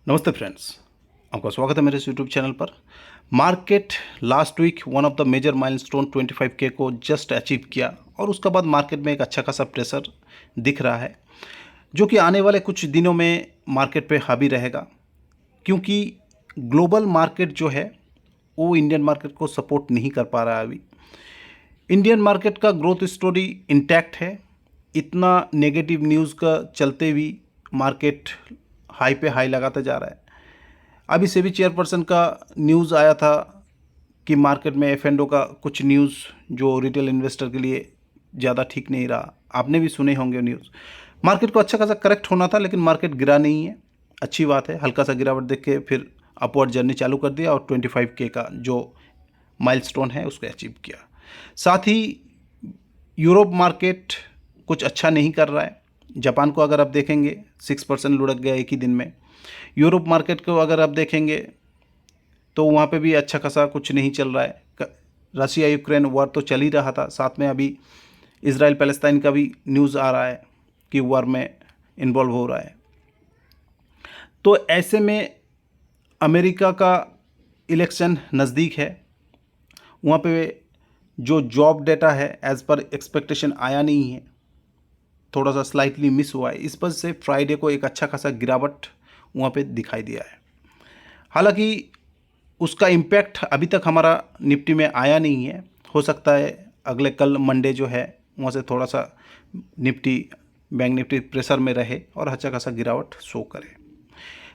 नमस्ते फ्रेंड्स, आपका स्वागत है मेरे इस यूट्यूब चैनल पर। Market last week one of the major milestone 25K को जस्ट अचीव किया और उसके बाद मार्केट में एक अच्छा खासा प्रेशर दिख रहा है जो कि आने वाले कुछ दिनों में मार्केट पे हावी रहेगा, क्योंकि ग्लोबल मार्केट जो है वो इंडियन मार्केट को सपोर्ट नहीं कर पा रहा है। अभी इंडियन मार्केट का ग्रोथ स्टोरी इंटैक्ट है। इतना नेगेटिव न्यूज़ का चलते भी मार्केट हाई पे हाई लगाता जा रहा है। अभी सेबी चेयरपर्सन का न्यूज़ आया था कि मार्केट में एफ&ओ का कुछ न्यूज़ जो रिटेल इन्वेस्टर के लिए ज़्यादा ठीक नहीं रहा। आपने भी सुने होंगे न्यूज़। मार्केट को अच्छा खासा करेक्ट होना था, लेकिन मार्केट गिरा नहीं है। अच्छी बात है, हल्का सा गिरावट देख के फिर अपवर्ड जर्नी चालू कर दिया और 25K का जो माइलस्टोन है उसको अचीव किया। साथ ही यूरोप मार्केट कुछ अच्छा नहीं कर रहा है। जापान को अगर आप देखेंगे 6% लुढ़क गया एक ही दिन में। यूरोप मार्केट को अगर आप देखेंगे तो वहाँ पे भी अच्छा खासा कुछ नहीं चल रहा है। रशिया यूक्रेन वॉर तो चल ही रहा था, साथ में अभी इजराइल पैलेस्टाइन का भी न्यूज़ आ रहा है कि वॉर में इन्वॉल्व हो रहा है। तो ऐसे में अमेरिका का इलेक्शन नज़दीक है। वहाँ पे जो जॉब डेटा है एज़ पर एक्सपेक्टेशन आया नहीं है, थोड़ा सा स्लाइटली मिस हुआ है। इस वजह से फ्राइडे को एक अच्छा खासा गिरावट वहाँ पे दिखाई दिया है। हालांकि उसका इम्पैक्ट अभी तक हमारा निफ्टी में आया नहीं है। हो सकता है अगले कल मंडे जो है वहाँ से थोड़ा सा निफ्टी बैंक निफ्टी प्रेशर में रहे और अच्छा खासा गिरावट शो करे।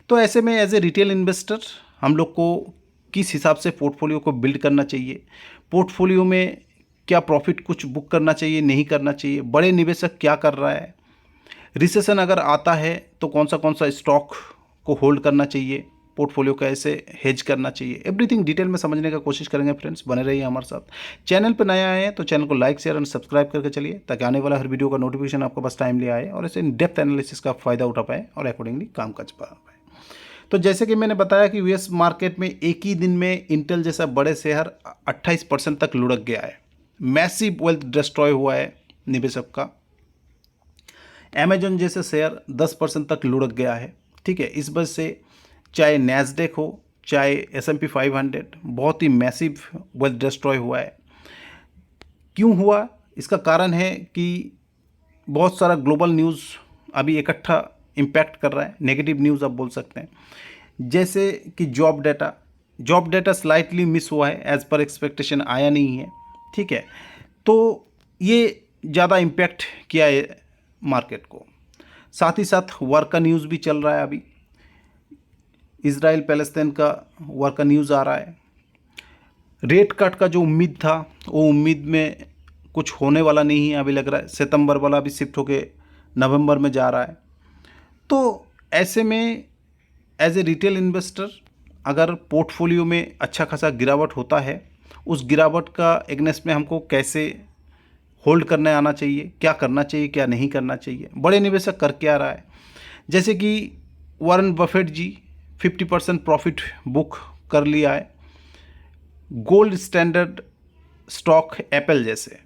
तो ऐसे में एज ए रिटेल इन्वेस्टर हम लोग को किस हिसाब से पोर्टफोलियो को बिल्ड करना चाहिए, पोर्टफोलियो में क्या प्रॉफिट कुछ बुक करना चाहिए, नहीं करना चाहिए, बड़े निवेशक क्या कर रहा है, रिसेशन अगर आता है तो कौन सा स्टॉक को होल्ड करना चाहिए, पोर्टफोलियो कैसे हेज करना चाहिए, एवरीथिंग डिटेल में समझने का कोशिश करेंगे। फ्रेंड्स बने रहिए हमारे साथ। चैनल पर नया आए हैं तो चैनल को लाइक शेयर एंड सब्सक्राइब करके चलिए, ताकि आने वाला हर वीडियो का नोटिफिकेशन आपके पास टाइमली आए और ऐसे इन डेप्थ एनालिसिस का फ़ायदा उठा पाए और अकॉर्डिंगली काम कर पाए। तो जैसे कि मैंने बताया कि यूएस मार्केट में एक ही दिन में इंटेल जैसा बड़े शेयर 28% तक लुढ़क गया है। मैसिव वेल्थ डिस्ट्रॉय हुआ है निवेशक का। अमेजन जैसे शेयर 10% तक लुढ़क गया है। ठीक है, इस वजह से चाहे नैस्डैक हो चाहे S&P 500 बहुत ही मैसिव वेल्थ डिस्ट्रॉय हुआ है। क्यों हुआ, इसका कारण है कि बहुत सारा ग्लोबल न्यूज़ अभी इकट्ठा इम्पैक्ट कर रहा है। नेगेटिव न्यूज़ आप बोल सकते हैं, जैसे कि जॉब डेटा स्लाइटली मिस हुआ है, एज़ पर एक्सपेक्टेशन आया नहीं है। ठीक है, तो ये ज़्यादा इम्पैक्ट किया है मार्केट को। साथ ही साथ वॉर का न्यूज़ भी चल रहा है। अभी इजराइल पैलेस्टाइन का वॉर का न्यूज़ आ रहा है। रेट कट का जो उम्मीद था वो उम्मीद में कुछ होने वाला नहीं है। अभी लग रहा है सितंबर वाला भी शिफ्ट होके नवंबर में जा रहा है। तो ऐसे में एज ए रिटेल इन्वेस्टर अगर पोर्टफोलियो में अच्छा खासा गिरावट होता है, उस गिरावट का एगनेस्ट में हमको कैसे होल्ड करने आना चाहिए, क्या करना चाहिए क्या नहीं करना चाहिए, बड़े निवेशक कर क्या रहा है। जैसे कि वॉरेन बफेट जी 50% प्रॉफिट बुक कर लिया है। गोल्ड स्टैंडर्ड स्टॉक एप्पल जैसे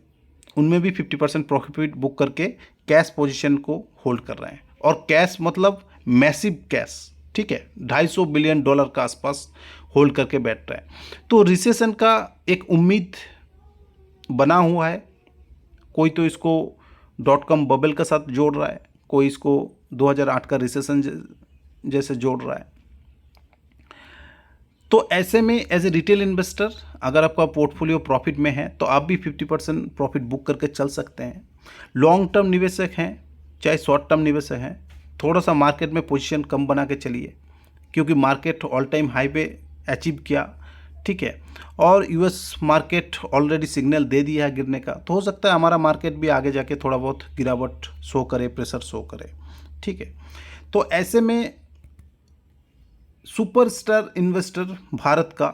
उनमें भी 50% प्रॉफिट बुक करके कैश पोजीशन को होल्ड कर रहे हैं। और कैश मतलब मैसिव कैश, ठीक है, $250 बिलियन का आसपास होल्ड करके बैठ रहे हैं। तो रिसेशन का एक उम्मीद बना हुआ है। कोई तो इसको .com बबल के साथ जोड़ रहा है, कोई इसको 2008 का रिसेशन जैसे जोड़ रहा है। तो ऐसे में एज ए रिटेल इन्वेस्टर अगर आपका पोर्टफोलियो प्रॉफिट में है तो आप भी 50% प्रॉफिट बुक करके चल सकते हैं। लॉन्ग टर्म निवेशक हैं चाहे शॉर्ट टर्म निवेशक हैं, थोड़ा सा मार्केट में पोजीशन कम बना के चलिए, क्योंकि मार्केट ऑल टाइम हाई पे अचीव किया। ठीक है, और यूएस मार्केट ऑलरेडी सिग्नल दे दिया है गिरने का, तो हो सकता है हमारा मार्केट भी आगे जाके थोड़ा बहुत गिरावट शो करे, प्रेशर शो करे। ठीक है, तो ऐसे में सुपरस्टार इन्वेस्टर भारत का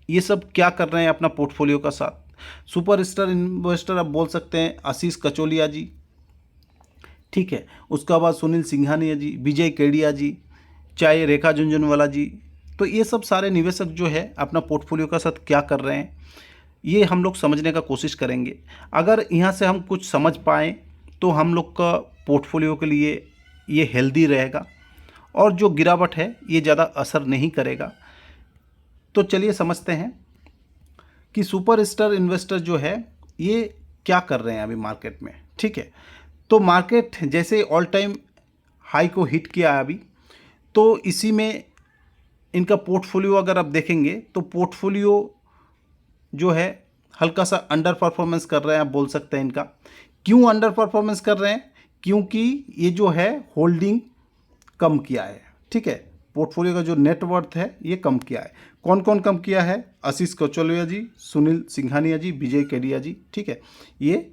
ये सब क्या कर रहे हैं अपना पोर्टफोलियो का साथ। सुपरस्टार इन्वेस्टर आप बोल सकते हैं आशीष कचोलिया जी, ठीक है, उसका बाद सुनील सिंघानिया जी, विजय केडिया जी, चाहे रेखा झुनझुनवाला जी। तो ये सब सारे निवेशक जो है अपना पोर्टफोलियो का साथ क्या कर रहे हैं, ये हम लोग समझने का कोशिश करेंगे। अगर यहाँ से हम कुछ समझ पाएँ तो हम लोग का पोर्टफोलियो के लिए ये हेल्दी रहेगा और जो गिरावट है ये ज़्यादा असर नहीं करेगा। तो चलिए समझते हैं कि सुपर स्टार इन्वेस्टर जो है ये क्या कर रहे हैं अभी मार्केट में। ठीक है, तो मार्केट जैसे ऑल टाइम हाई को हिट किया है अभी, तो इसी में इनका पोर्टफोलियो अगर आप देखेंगे तो पोर्टफोलियो जो है हल्का सा अंडर परफॉर्मेंस कर रहे हैं, आप बोल सकते हैं इनका। क्यों अंडर परफॉर्मेंस कर रहे हैं? क्योंकि ये जो है होल्डिंग कम किया है। ठीक है, पोर्टफोलियो का जो नेटवर्थ है ये कम किया है। कौन कौन कम किया है? आशीष कचौलिया जी, सुनील सिंघानिया जी, विजय केडिया जी। ठीक है, ये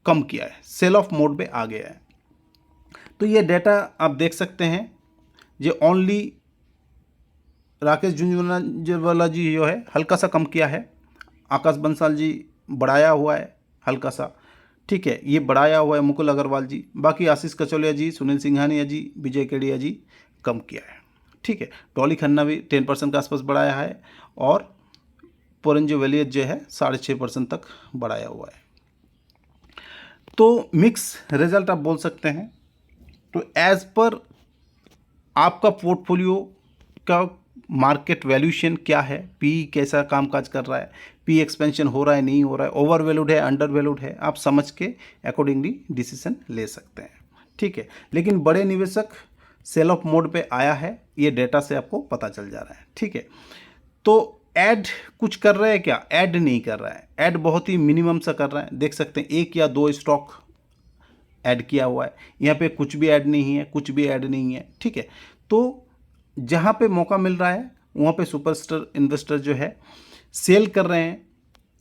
कम किया है, सेल ऑफ मोड में आ गया है। तो ये डेटा आप देख सकते हैं, ये ओनली राकेश झुंझुनवाला जी जो है हल्का सा कम किया है, आकाश बंसल जी बढ़ाया हुआ है हल्का सा। ठीक है, ये बढ़ाया हुआ है मुकुल अग्रवाल जी। बाकी आशीष कचौलिया जी, सुनील सिंघानिया जी, विजय केडिया जी कम किया है। ठीक है, डॉली खन्ना भी 10% के आसपास बढ़ाया है और पोरेंजो वेलियत जो है 6.5% तक बढ़ाया हुआ है। तो मिक्स रिजल्ट आप बोल सकते हैं। तो एज पर आपका पोर्टफोलियो का मार्केट वैल्यूएशन क्या है, पी कैसा कामकाज कर रहा है, पी एक्सपेंशन हो रहा है नहीं हो रहा है, ओवर वैल्यूड है अंडर वैल्यूड है, आप समझ के अकॉर्डिंगली डिसीजन ले सकते हैं। ठीक है, लेकिन बड़े निवेशक सेल ऑफ मोड पे आया है, ये डेटा से आपको पता चल जा रहा है। ठीक है, तो ऐड कुछ कर रहा है क्या? ऐड नहीं कर रहा है, ऐड बहुत ही मिनिमम सा कर रहा है। देख सकते हैं 1 या 2 स्टॉक ऐड किया हुआ है, यहाँ पे कुछ भी ऐड नहीं है, कुछ भी ऐड नहीं है। ठीक है, तो जहाँ पे मौका मिल रहा है वहाँ पे सुपरस्टार इन्वेस्टर जो है सेल कर रहे हैं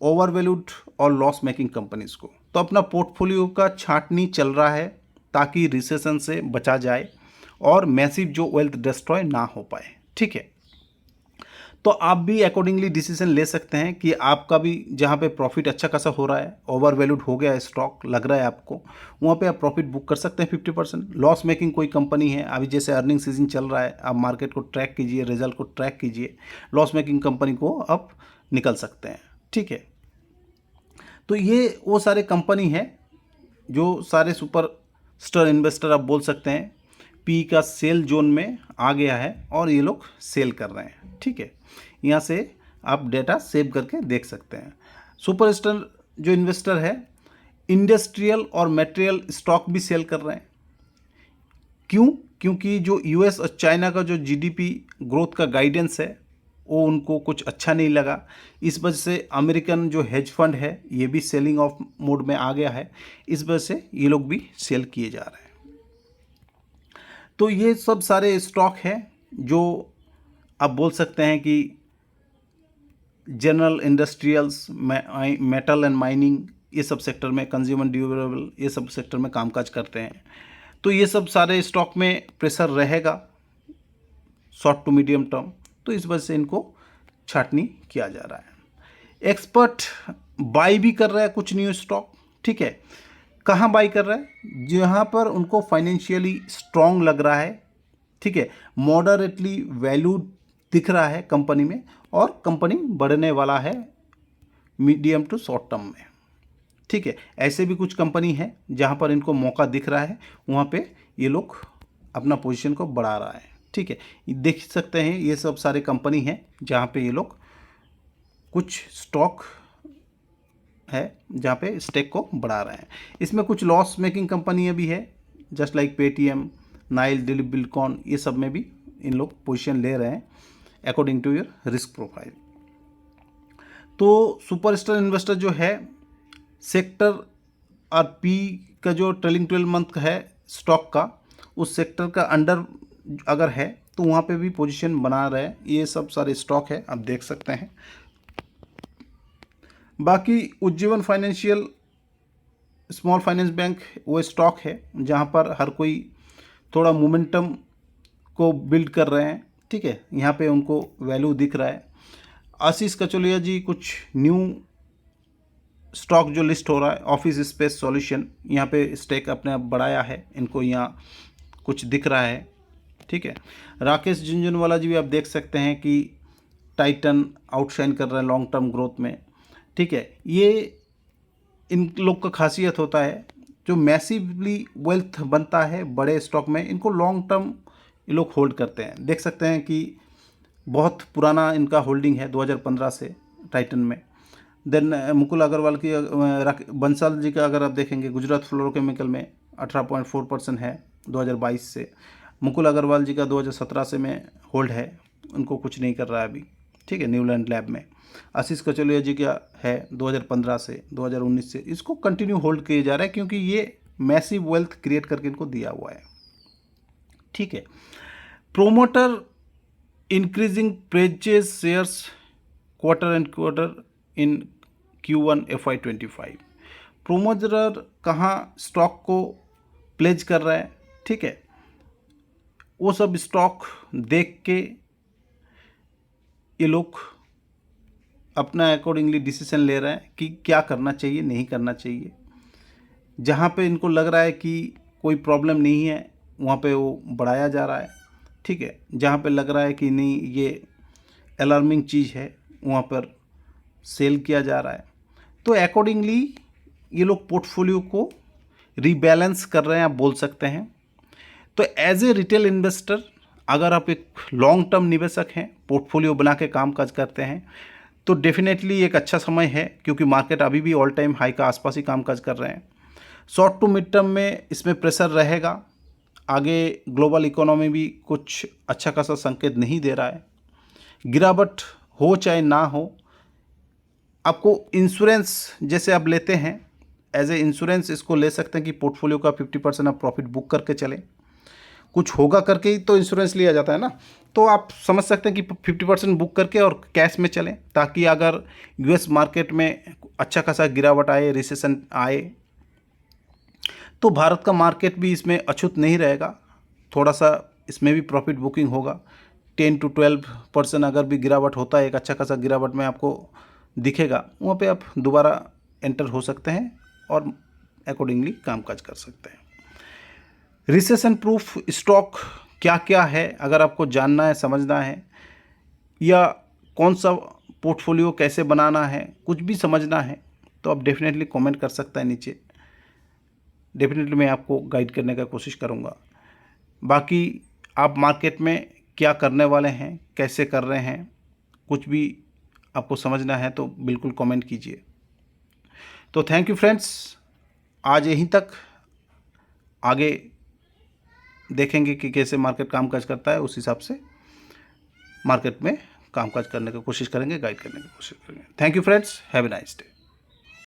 ओवर वैल्यूड और लॉस मेकिंग कंपनीज को। तो अपना पोर्टफोलियो का छांटनी चल रहा है ताकि रिसेशन से बचा जाए और मैसिव जो वेल्थ डिस्ट्रॉय ना हो पाए। ठीक है, तो आप भी अकॉर्डिंगली डिसीजन ले सकते हैं कि आपका भी जहाँ पे प्रॉफिट अच्छा खासा हो रहा है, ओवर वैल्यूड हो गया है स्टॉक लग रहा है आपको, वहाँ पे आप प्रॉफिट बुक कर सकते हैं 50%। लॉस मेकिंग कोई कंपनी है, अभी जैसे अर्निंग सीजन चल रहा है, आप मार्केट को ट्रैक कीजिए, रिजल्ट को ट्रैक कीजिए, लॉस मेकिंग कंपनी को आप निकल सकते हैं। ठीक है, तो ये वो सारे कंपनी है जो सारे सुपर स्टार इन्वेस्टर आप बोल सकते हैं पी का सेल जोन में आ गया है और ये लोग सेल कर रहे हैं। ठीक है, यहाँ से आप डेटा सेव करके देख सकते हैं। सुपर स्टार जो इन्वेस्टर है इंडस्ट्रियल और मटेरियल स्टॉक भी सेल कर रहे हैं। क्यों? क्योंकि जो यूएस और चाइना का जो जीडीपी ग्रोथ का गाइडेंस है वो उनको कुछ अच्छा नहीं लगा। इस वजह से अमेरिकन जो हेज फंड है ये भी सेलिंग ऑफ मोड में आ गया है, इस वजह से ये लोग भी सेल किए जा रहे हैं। तो ये सब सारे स्टॉक हैं जो आप बोल सकते हैं कि general industrials, metal and mining, ये सब सेक्टर में, कंज्यूमर ड्यूरेबल, ये सब सेक्टर में कामकाज करते हैं। तो ये सब सारे स्टॉक में प्रेशर रहेगा शॉर्ट टू मीडियम टर्म, तो इस वजह से इनको छाटनी किया जा रहा है। एक्सपर्ट बाई भी कर रहा है कुछ न्यू स्टॉक। ठीक है, कहाँ बाई कर रहा है? जहाँ पर उनको फाइनेंशियली स्ट्रॉन्ग लग रहा है। ठीक है, मॉडरेटली वैल्यू दिख रहा है कंपनी में और कंपनी बढ़ने वाला है मीडियम टू शॉर्ट टर्म में। ठीक है, ऐसे भी कुछ कंपनी है जहाँ पर इनको मौका दिख रहा है, वहाँ पे ये लोग अपना पोजीशन को बढ़ा रहा है। ठीक है, देख सकते हैं ये सब सारे कंपनी हैं जहाँ पे ये लोग कुछ स्टॉक है जहाँ पे स्टेक को बढ़ा रहे हैं। इसमें कुछ लॉस मेकिंग कंपनियाँ भी है, just like Paytm, Nile, Dilip Buildcon, ये सब में भी इन लोग पोजीशन ले रहे हैं according to your risk profile. तो सुपरस्टार इन्वेस्टर जो है सेक्टर और पी का जो ट्रेलिंग 12 मंथ है स्टॉक का, उस सेक्टर का अंडर अगर है तो वहाँ पे भी पोजीशन बना रहे हैं। ये सब सारे स्टॉक है, आप देख सकते हैं। बाकी Ujjivan financial small finance bank वो स्टॉक है जहाँ पर हर कोई थोड़ा मोमेंटम को बिल्ड कर रहे हैं। ठीक है, यहाँ पे उनको वैल्यू दिख रहा है। आशीष कचौलिया जी कुछ न्यू स्टॉक जो लिस्ट हो रहा है, ऑफिस स्पेस सॉल्यूशन, यहाँ पे स्टेक अपने आप बढ़ाया है, इनको यहाँ कुछ दिख रहा है। ठीक है, राकेश झुंझुनवाला जी भी आप देख सकते हैं कि टाइटन आउटशाइन कर रहे हैं लॉन्ग टर्म ग्रोथ में। ठीक है, ये इन लोग का खासियत होता है जो मैसिवली वेल्थ बनता है बड़े स्टॉक में, इनको लॉन्ग टर्म ये लोग होल्ड करते हैं। देख सकते हैं कि बहुत पुराना इनका होल्डिंग है 2015 से टाइटन में। देन मुकुल अग्रवाल की बंसल जी का अगर आप देखेंगे गुजरात फ्लोरोकेमिकल में 18.4% है 2022 से। मुकुल अग्रवाल जी का 2017 से में होल्ड है, उनको कुछ नहीं कर रहा है अभी, ठीक है, न्यूलैंड लैब में। आशीष कचौलिया जी का है 2015 से 2019 से, इसको कंटिन्यू होल्ड किए जा रहा है क्योंकि ये मैसिव वेल्थ क्रिएट करके इनको दिया हुआ है, ठीक है। Promoter increasing praises shares quarter and quarter in Q1 FY25। Promoter कहाँ स्टॉक को प्लेज कर रहा है, ठीक है, वो सब स्टॉक देख के ये लोग अपना अकॉर्डिंगली डिसीजन ले रहे हैं कि क्या करना चाहिए नहीं करना चाहिए। जहाँ पे इनको लग रहा है कि कोई प्रॉब्लम नहीं है वहाँ पे वो बढ़ाया जा रहा है, ठीक है। जहाँ पे लग रहा है कि नहीं ये अलार्मिंग चीज़ है वहाँ पर सेल किया जा रहा है। तो अकॉर्डिंगली ये लोग पोर्टफोलियो को रीबैलेंस कर रहे हैं, आप बोल सकते हैं। तो एज ए रिटेल इन्वेस्टर अगर आप एक लॉन्ग टर्म निवेशक हैं, पोर्टफोलियो बना के काम काज करते हैं, तो डेफिनेटली एक अच्छा समय है क्योंकि मार्केट अभी भी ऑल टाइम हाई का आसपास ही काम काज कर रहे हैं। शॉर्ट टू मिड टर्म में इसमें प्रेशर रहेगा, आगे ग्लोबल इकोनॉमी भी कुछ अच्छा खासा संकेत नहीं दे रहा है। गिरावट हो चाहे ना हो, आपको इंश्योरेंस जैसे आप लेते हैं एज ए इंश्योरेंस इसको ले सकते हैं कि पोर्टफोलियो का 50% आप प्रॉफिट बुक करके चलें। कुछ होगा करके ही तो इंश्योरेंस लिया जाता है ना, तो आप समझ सकते हैं कि 50% बुक करके और कैश में चलें, ताकि अगर यूएस मार्केट में अच्छा खासा गिरावट आए, रिसेशन आए, तो भारत का मार्केट भी इसमें अछूत नहीं रहेगा, थोड़ा सा इसमें भी प्रॉफिट बुकिंग होगा। 10 to 12% अगर भी गिरावट होता है, एक अच्छा खासा गिरावट में आपको दिखेगा, वहाँ पे आप दोबारा एंटर हो सकते हैं और अकॉर्डिंगली कामकाज कर सकते हैं। रिसेशन प्रूफ स्टॉक क्या क्या है, अगर आपको जानना है, समझना है, या कौन सा पोर्टफोलियो कैसे बनाना है, कुछ भी समझना है, तो आप डेफिनेटली कमेंट कर सकते हैं नीचे। डेफिनेटली मैं आपको गाइड करने का कोशिश करूँगा। बाकी आप मार्केट में क्या करने वाले हैं, कैसे कर रहे हैं, कुछ भी आपको समझना है तो बिल्कुल कमेंट कीजिए। तो थैंक यू फ्रेंड्स, आज यहीं तक, आगे देखेंगे कि कैसे मार्केट कामकाज करता है, उस हिसाब से मार्केट में कामकाज करने की कोशिश करेंगे, गाइड करने की कोशिश करेंगे। Thank you friends, have a nice day.